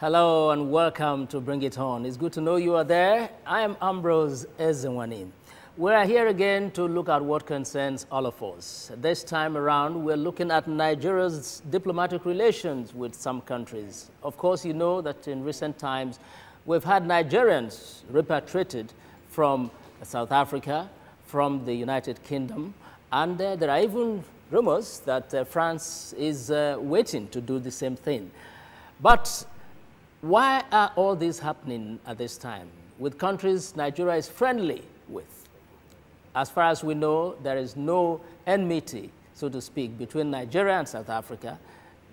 Hello and welcome to Bring It On. It's good to know you are there. I am Ambrose Ezenwani. We are here again to look at what concerns all of us. This time around, we're looking at Nigeria's diplomatic relations with some countries. Of course, you know that in recent times, we've had Nigerians repatriated from South Africa, from the United Kingdom, and there are even rumors that France is waiting to do the same thing. But why are all these happening at this time with countries Nigeria is friendly with? As far as we know, there is no enmity, so to speak, between Nigeria and South Africa,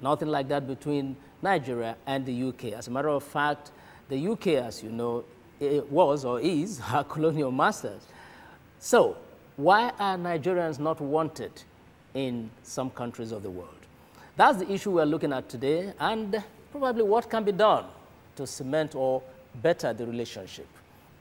nothing like that between Nigeria and the UK. As a matter of fact, the UK, as you know, it was or is our colonial masters. So why are Nigerians not wanted in some countries of the world? That's the issue we're looking at today, and probably what can be done to cement or better the relationship.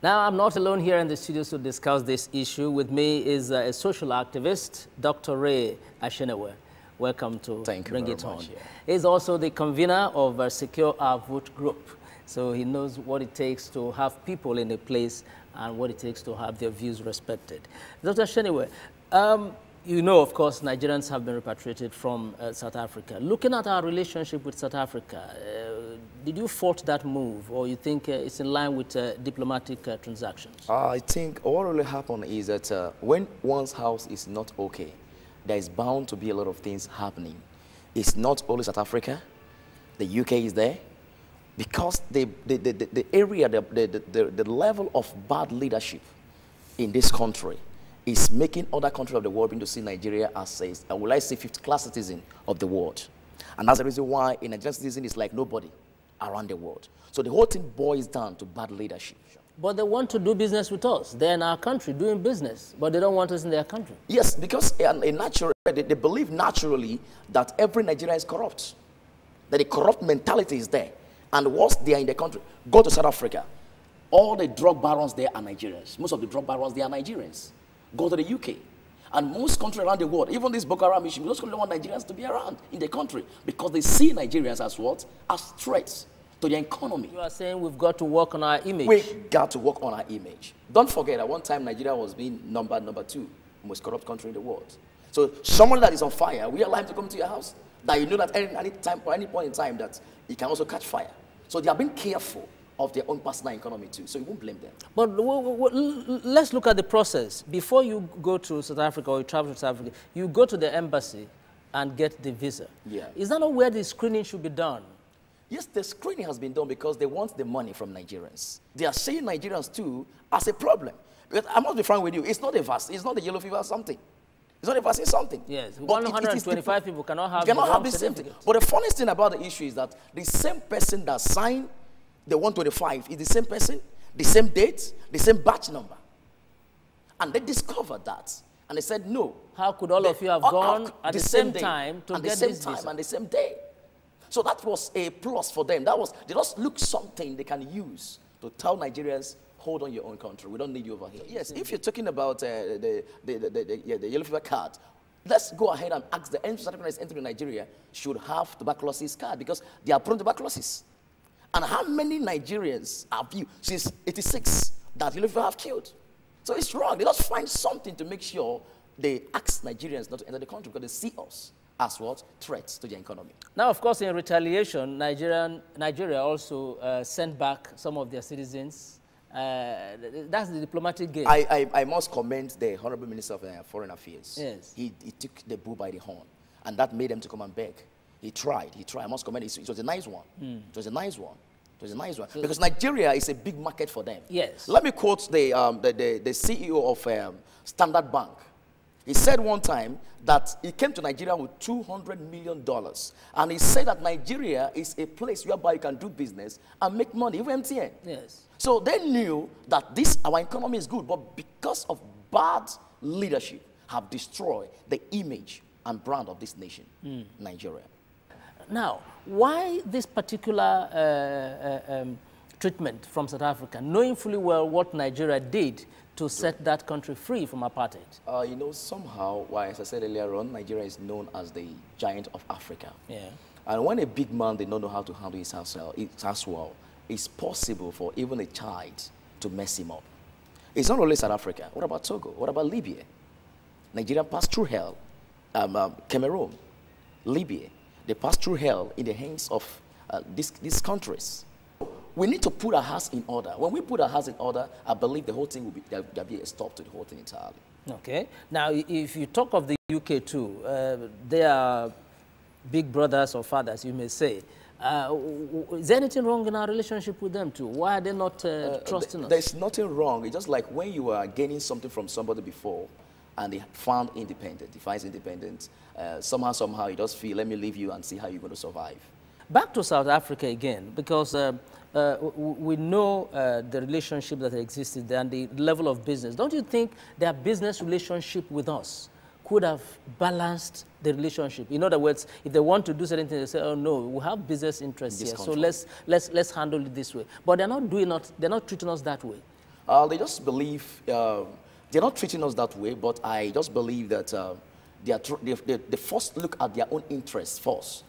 Now, I'm not alone here in the studios to discuss this issue. With me is a social activist, Dr. Ray Ashenewe. Welcome to Bring It On. Yeah. He's also the convener of Secure Our Vote Group. So he knows what it takes to have people in a place and what it takes to have their views respected. Dr. Ashenewe, you know, of course, Nigerians have been repatriated from South Africa. Looking at our relationship with South Africa, did you fault that move, or you think it's in line with diplomatic transactions? I think what really happened is that when one's house is not okay, there is bound to be a lot of things happening. It's not only South Africa, the UK is there, because the area, the level of bad leadership in this country is making other countries of the world begin to see Nigeria as a, will I say, fifth-class citizen of the world. And that's the reason why a Nigerian citizen is like nobody around the world. So the whole thing boils down to bad leadership. But they want to do business with us. They're in our country doing business, but they don't want us in their country. Yes, because they believe naturally that every Nigerian is corrupt, that the corrupt mentality is there. And once they are in the country, go to South Africa. All the drug barons there are Nigerians. Most of the drug barons, they are Nigerians. Go to the UK. And most countries around the world, even this Boko Haram issue, those countries want Nigerians to be around in the country because they see Nigerians as what? As threats to their economy. You are saying we've got to work on our image. We've got to work on our image. Don't forget, at one time, Nigeria was being number 2 most corrupt country in the world. So someone that is on fire, we allow him to come to your house, that you know that any time, or any point in time that he can also catch fire. So they are being careful of their own personal economy too, so you won't blame them. But let's look at the process. Before you go to South Africa or you travel to South Africa, you go to the embassy and get the visa. Yeah. Is that not where the screening should be done? Yes, the screening has been done because they want the money from Nigerians. They are seeing Nigerians too as a problem. But I must be frank with you, it's not a vaccine, it's not a yellow fever or something. It's not a vaccine something. Yes, 125 people cannot have the same thing. But the funniest thing about the issue is that the same person that signed the 125 is the same person, the same date, the same batch number. And they discovered that. And they said, no. How could all of you have gone at the same time to get this visa? And the same day. So that was a plus for them. They just look something they can use to tell Nigerians, hold on your own country. We don't need you over here. Yes, if you're talking about the yellow fever card, let's go ahead and ask the entry that is entering Nigeria should have tuberculosis card because they are prone to tuberculosis. And how many Nigerians have you, since 86, that yellow fever have killed? So it's wrong. They just find something to make sure they ask Nigerians not to enter the country because they see us as what? Threats to their economy. Now, of course, in retaliation, Nigeria also sent back some of their citizens. That's the diplomatic game. I must commend the Honorable Minister of Foreign Affairs. Yes. He took the bull by the horn, and that made them to come and beg. He tried. I must commend it. It was a nice one. It was a nice one. It was a nice one. Because Nigeria is a big market for them. Yes. Let me quote the CEO of Standard Bank. He said one time that he came to Nigeria with $200 million. And he said that Nigeria is a place whereby you can do business and make money, even MTN. Yes. So they knew that our economy is good, but because of bad leadership, have destroyed the image and brand of this nation, Nigeria. Now, why this particular treatment from South Africa, knowing fully well what Nigeria did to set that country free from apartheid? You know, somehow, as I said earlier on, Nigeria is known as the giant of Africa. Yeah. And when a big man did not know how to handle his house well, it's possible for even a child to mess him up. It's not only South Africa. What about Togo? What about Libya? Nigeria passed through hell. Cameroon, Libya, they passed through hell in the hands of these countries. We need to put our house in order. When we put our house in order, I believe the whole thing will be, there'll be a stop to the whole thing entirely. Okay. Now, if you talk of the UK too, they are big brothers or fathers, you may say. Is there anything wrong in our relationship with them too? Why are they not trusting us? There's nothing wrong. It's just like when you are gaining something from somebody before and they found independent, defines independence, somehow you just feel, let me leave you and see how you're going to survive. Back to South Africa again, because we know the relationship that existed there and the level of business. Don't you think their business relationship with us could have balanced the relationship? In other words, if they want to do certain things, they say, oh no, we have business interests here, so let's handle it this way. But they're not treating us that way. They just believe, they're not treating us that way, but I just believe that they first look at their own interests first,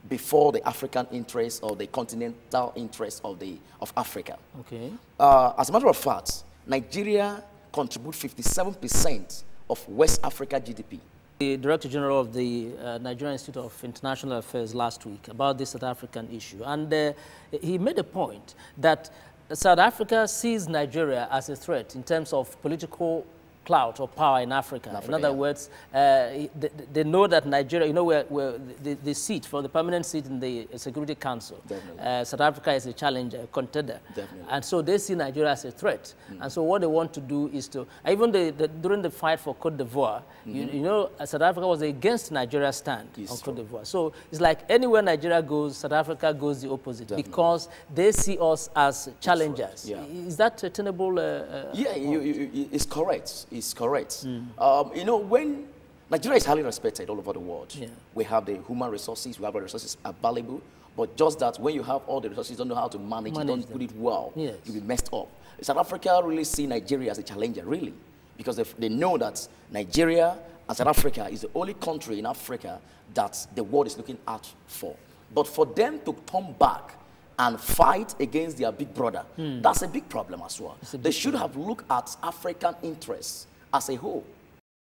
before the African interests or the continental interests of Africa. Okay. As a matter of fact, Nigeria contributes 57% of West Africa GDP. The Director General of the Nigerian Institute of International Affairs last week about this South African issue, and he made a point that South Africa sees Nigeria as a threat in terms of political clout or power in Africa. In other words, they know that Nigeria, you know, where the seat for the permanent seat in the Security Council, South Africa is a challenger, a contender. Definitely. And so they see Nigeria as a threat. And so what they want to do is to, even during the fight for Cote d'Ivoire, you know, South Africa was against Nigeria's stand on Cote d'Ivoire. So it's like anywhere Nigeria goes, South Africa goes the opposite, because they see us as challengers. Right. Yeah. Is that a tenable? It's correct. Is correct. You know, when Nigeria is highly respected all over the world, we have the human resources, we have the resources available, but just that when you have all the resources, you don't know how to manage it, don't put it well, you'll be messed up. South Africa really see Nigeria as a challenger, really, because they know that Nigeria and South Africa is the only country in Africa that the world is looking out for. But for them to turn back and fight against their big brother, that's a big problem as well. They should have looked at African interests as a whole.